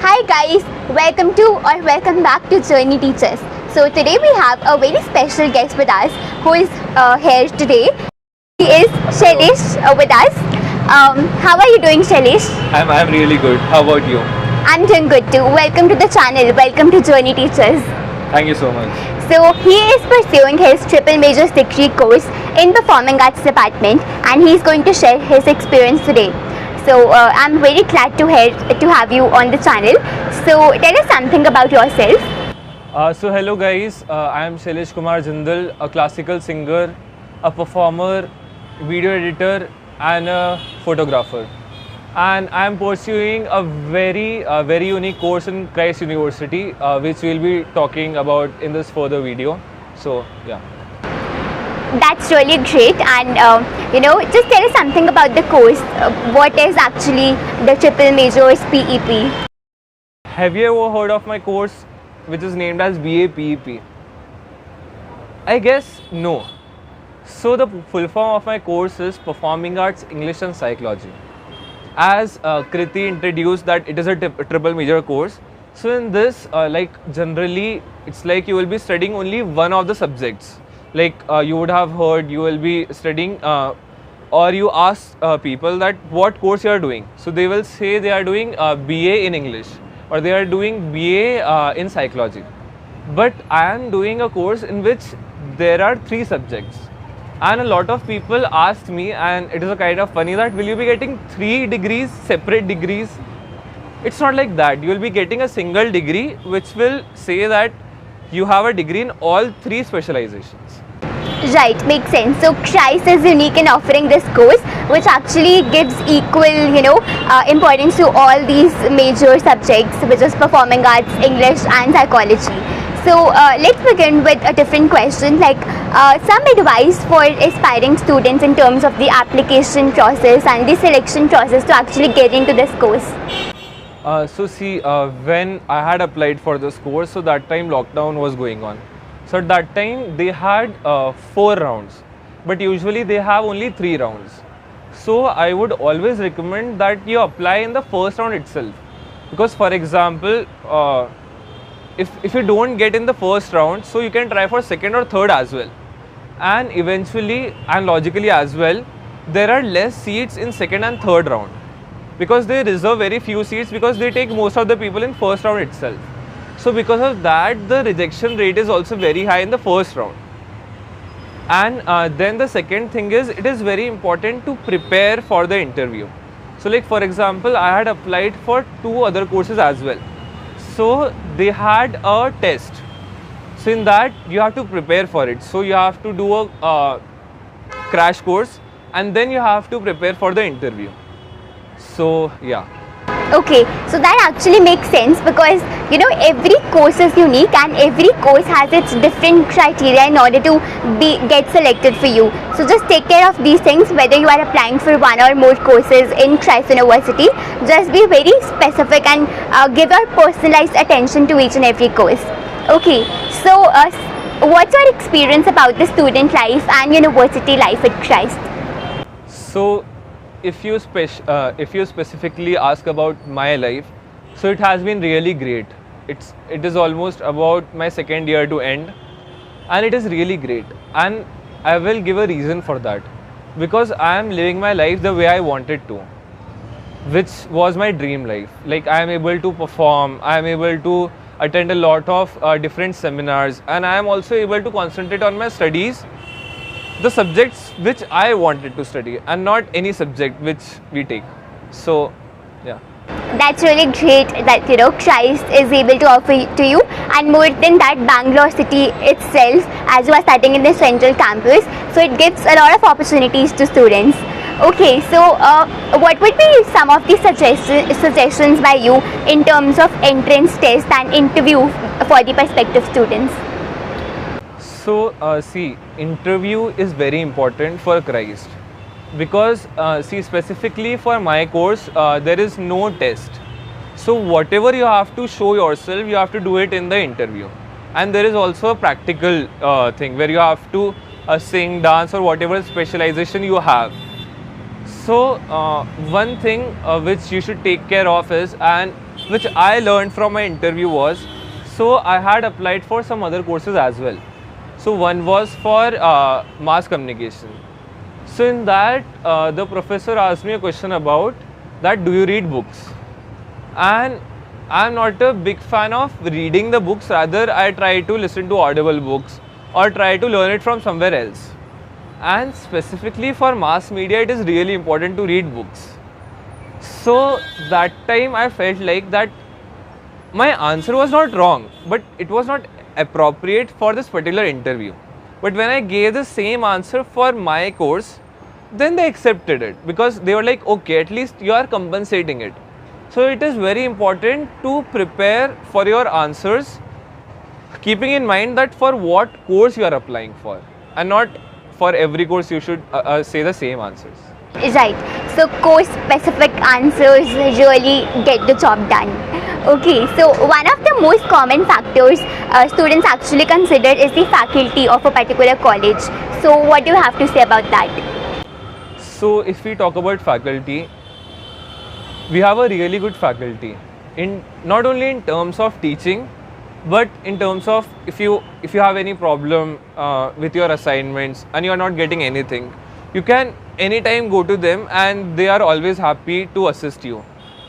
Hi guys, welcome back to Journey Teachers. So today we have a very special guest with us who is here today. He is Shailesh with us. How are you doing, Shailesh? I'm really good. How about you? I'm doing good too. Welcome to the channel. Welcome to Journey Teachers. Thank you so much. So he is pursuing his triple majors degree course in Performing Arts Department, and he is going to share his experience today. So I'm very glad to have you on the channel. So tell us something about yourself. So hello guys, I am Shailesh Kumar Jindal, a classical singer, a performer, video editor and a photographer. And I am pursuing a very unique course in Christ University, which we'll be talking about in this further video. So yeah. That's really great, and just tell us something about the course. What is actually the triple majors PEP? Have you ever heard of my course which is named as BA PEP? I guess no. So the full form of my course is Performing Arts, English and Psychology. As Kriti introduced that it is a triple major course. So in this, generally, it's like you will be studying only one of the subjects. Like you would have heard, you will be studying or you ask people that what course you are doing. So they will say they are doing BA in English or they are doing BA in Psychology. But I am doing a course in which there are 3 subjects. And a lot of people asked me, and it is a kind of funny that will you be getting 3 degrees, separate degrees? It's not like that. You will be getting a single degree which will say that you have a degree in all 3 specializations. Right, makes sense. So Christ is unique in offering this course, which actually gives equal, importance to all these major subjects, which is Performing Arts, English and Psychology. So let's begin with a different question, like some advice for aspiring students in terms of the application process and the selection process to actually get into this course. When I had applied for this course, so that time lockdown was going on. So at that time they had 4 rounds, but usually they have only 3 rounds. So I would always recommend that you apply in the first round itself. Because for example, if you don't get in the first round, so you can try for second or third as well. And eventually and logically as well, there are less seats in second and third round. Because they reserve very few seats because they take most of the people in first round itself. So because of that, the rejection rate is also very high in the first round. And then the second thing is, it is very important to prepare for the interview. So like for example, I had applied for 2 other courses as well. So they had a test. So in that you have to prepare for it. So you have to do a crash course and then you have to prepare for the interview. So yeah. Okay, so that actually makes sense because every course is unique and every course has its different criteria in order to get selected for you. So just take care of these things whether you are applying for 1 or more courses in Christ University. Just be very specific and give your personalized attention to each and every course. Okay, so what's your experience about the student life and university life at Christ? So if you specifically ask about my life, so it has been really great. It is almost about my second year to end, and it is really great. And I will give a reason for that, because I am living my life the way I wanted to, which was my dream life. Like I am able to perform, I am able to attend a lot of different seminars, and I am also able to concentrate on my studies, the subjects which I wanted to study and not any subject which we take. So yeah. That's really great that Christ is able to offer to you, and more than that, Bangalore city itself, as you are studying in the central campus, so it gives a lot of opportunities to students. Okay, so what would be some of the suggestions by you in terms of entrance test and interview for the prospective students? So interview is very important for Christ, because specifically for my course there is no test. So whatever you have to show yourself, you have to do it in the interview. And there is also a practical thing where you have to sing, dance or whatever specialization you have. So one thing which you should take care of is, and which I learned from my interview was, so I had applied for some other courses as well. So one was for mass communication. So in that, the professor asked me a question about that, do you read books? And I'm not a big fan of reading the books, rather I try to listen to audible books or try to learn it from somewhere else. And specifically for mass media, it is really important to read books. So that time I felt like that my answer was not wrong, but it was not appropriate for this particular interview. But when I gave the same answer for my course, then they accepted it because they were like, okay, at least you are compensating it. So it is very important to prepare for your answers, keeping in mind that for what course you are applying for, and not for every course you should say the same answers. Right. So course specific answers really get the job done. Okay. So one of the most common factors students actually consider is the faculty of a particular college. So what do you have to say about that? So if we talk about faculty, we have a really good faculty in not only in terms of teaching, but in terms of if you have any problem with your assignments and you are not getting anything, you can anytime go to them and they are always happy to assist you.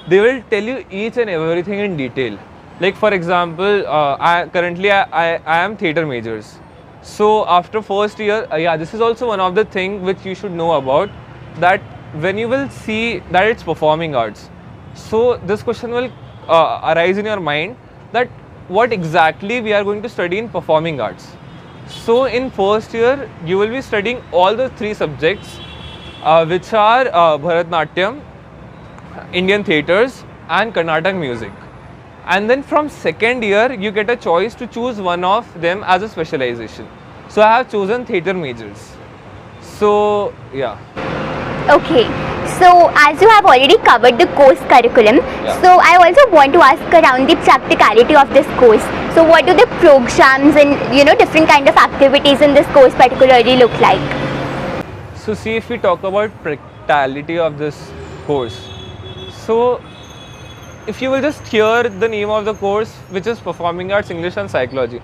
They will tell you each and everything in detail. Like for example, currently I am theatre majors. So after first year, this is also one of the things which you should know about, that when you will see that it's performing arts, so this question will arise in your mind that what exactly we are going to study in performing arts. So in first year you will be studying all the three subjects which are Bharatnatyam, Indian theatres and Carnatic music. And then from second year you get a choice to choose one of them as a specialization. So I have chosen theatre majors. So yeah. Okay, so as you have already covered the course curriculum, so I also want to ask around the practicality of this course. So what do the programs and different kind of activities in this course particularly look like? So see, if we talk about practicality of this course, so if you will just hear the name of the course, which is Performing Arts, English and Psychology,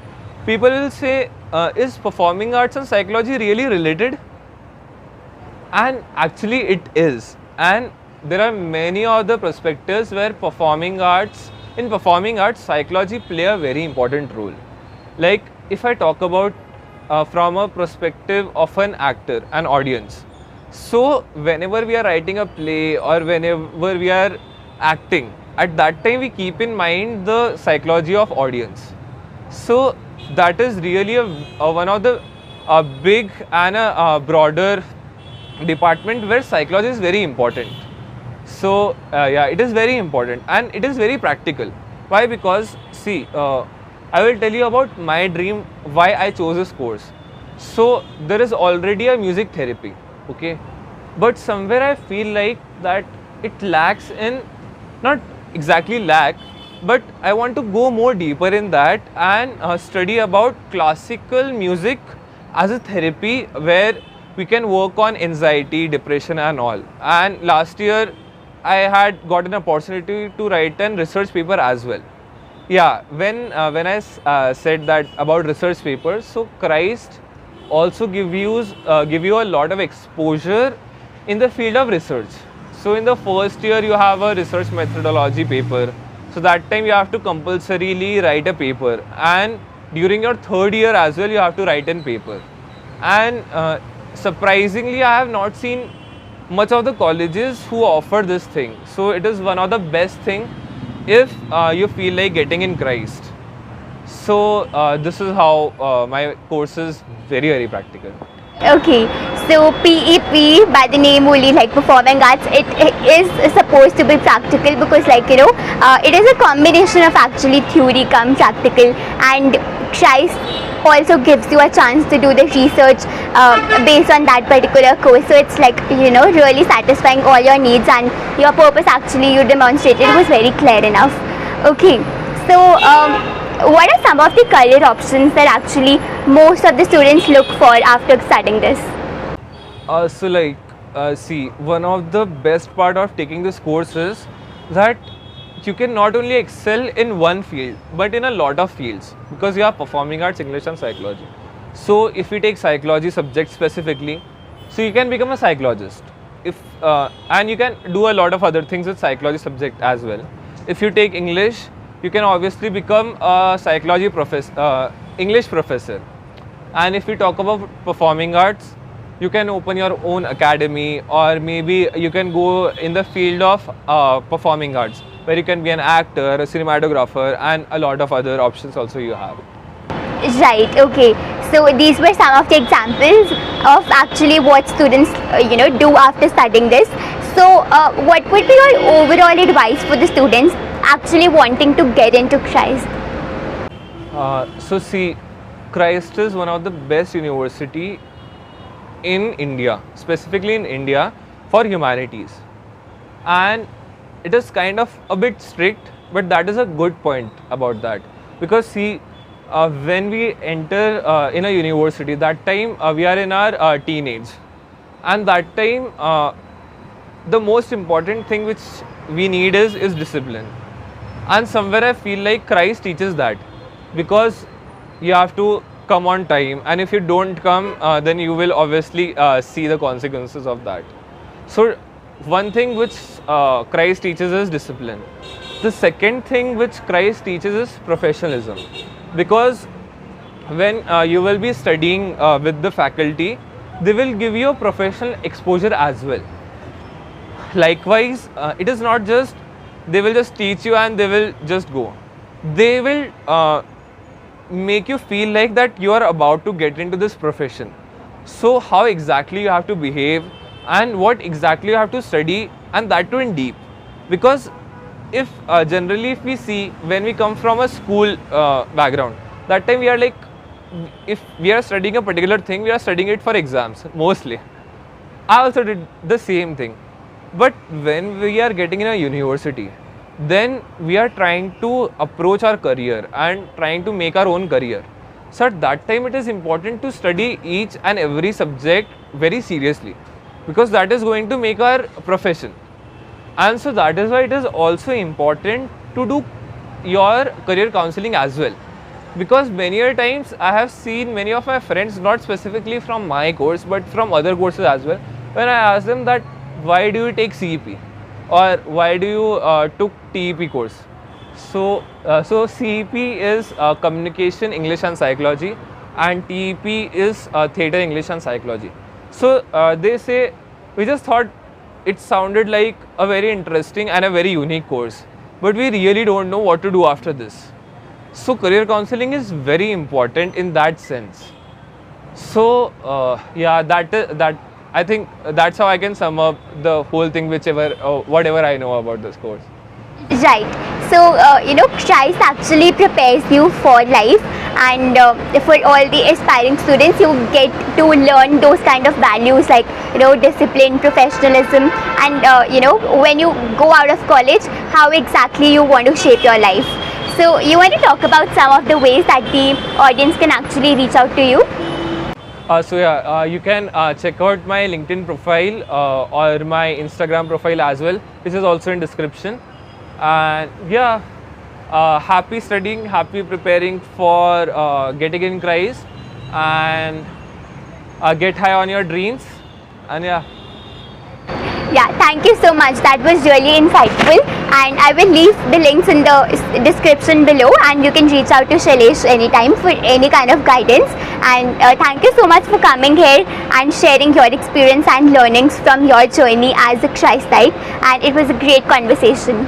people will say, is performing arts and psychology really related? And actually it is, and there are many other perspectives where in performing arts psychology play a very important role. Like if I talk about from a perspective of an actor, an audience, so whenever we are writing a play or whenever we are acting, at that time we keep in mind the psychology of audience. So that is really one of the big and a broader department where psychology is very important. So it is very important and it is very practical. Why? Because see, I will tell you about my dream, why I chose this course. So there is already a music therapy, okay, but somewhere I feel like that it lacks in, not exactly lack, but I want to go more deeper in that and study about classical music as a therapy where we can work on anxiety, depression and all. And last year I had got an opportunity to write a research paper as well. Yeah, when I said that about research papers, so Christ also give you a lot of exposure in the field of research. So in the first year you have a research methodology paper. So that time you have to compulsorily write a paper, and during your third year as well you have to write a paper. And surprisingly, I have not seen much of the colleges who offer this thing. So it is one of the best thing if you feel like getting in Christ. So this is how my course is very, very practical. Okay, so PEP by the name only, like performing arts, it is supposed to be practical because it is a combination of actually theory come practical, and Christ also gives you a chance to do the research based on that particular course. So it's like really satisfying all your needs, and your purpose actually you demonstrated was very clear enough. Okay, so what are some of the career options that actually most of the students look for after studying this? See, one of the best part of taking this course is that you can not only excel in one field but in a lot of fields, because you have performing arts, English and psychology. So if we take psychology subject specifically, so you can become a psychologist. If and you can do a lot of other things with psychology subject as well. If you take English, you can obviously become a psychology professor, English professor. And if we talk about performing arts, you can open your own academy, or maybe you can go in the field of performing arts, where you can be an actor, a cinematographer, and a lot of other options also you have. Right, okay. So these were some of the examples of actually what students do after studying this. So what would be your overall advice for the students actually wanting to get into Christ? So see, Christ is one of the best university in India, specifically in India, for humanities. And it is kind of a bit strict, but that is a good point about that. Because see, when we enter in a university, that time we are in our teenage. And that time, the most important thing which we need is discipline. And somewhere I feel like Christ teaches that, because you have to come on time, and if you don't come, then you will obviously see the consequences of that. So one thing which Christ teaches is discipline. The second thing which Christ teaches is professionalism, because when you will be studying with the faculty, they will give you a professional exposure as well. Likewise, it is not just they will just teach you and they will just go. They will make you feel like that you are about to get into this profession. So how exactly you have to behave, and what exactly you have to study, and that too in deep. Because if generally if we see, when we come from a school background, that time we are like, if we are studying a particular thing, we are studying it for exams mostly. I also did the same thing. But when we are getting in a university, then we are trying to approach our career and trying to make our own career. So at that time it is important to study each and every subject very seriously, because that is going to make our profession. And so that is why it is also important to do your career counseling as well. Because many a times I have seen many of my friends, not specifically from my course but from other courses as well, when I ask them that why do you take CEP, or why do you took TEP course. So CEP is communication, English and psychology, and TEP is theatre, English and psychology. So they say, we just thought it sounded like a very interesting and a very unique course, but we really don't know what to do after this. So career counseling is very important in that sense. So yeah, that I think that's how I can sum up the whole thing, whatever I know about this course. Right. So Christ actually prepares you for life, and for all the aspiring students, you get to learn those kind of values like discipline, professionalism, and when you go out of college, how exactly you want to shape your life. So you want to talk about some of the ways that the audience can actually reach out to you? So yeah, you can check out my LinkedIn profile or my Instagram profile as well, which is also in description. And yeah, happy studying, happy preparing for getting in Christ, and get high on your dreams. And yeah. Yeah, thank you so much. That was really insightful, and I will leave the links in the description below, and you can reach out to Shailesh anytime for any kind of guidance. And thank you so much for coming here and sharing your experience and learnings from your journey as a Christite, and it was a great conversation.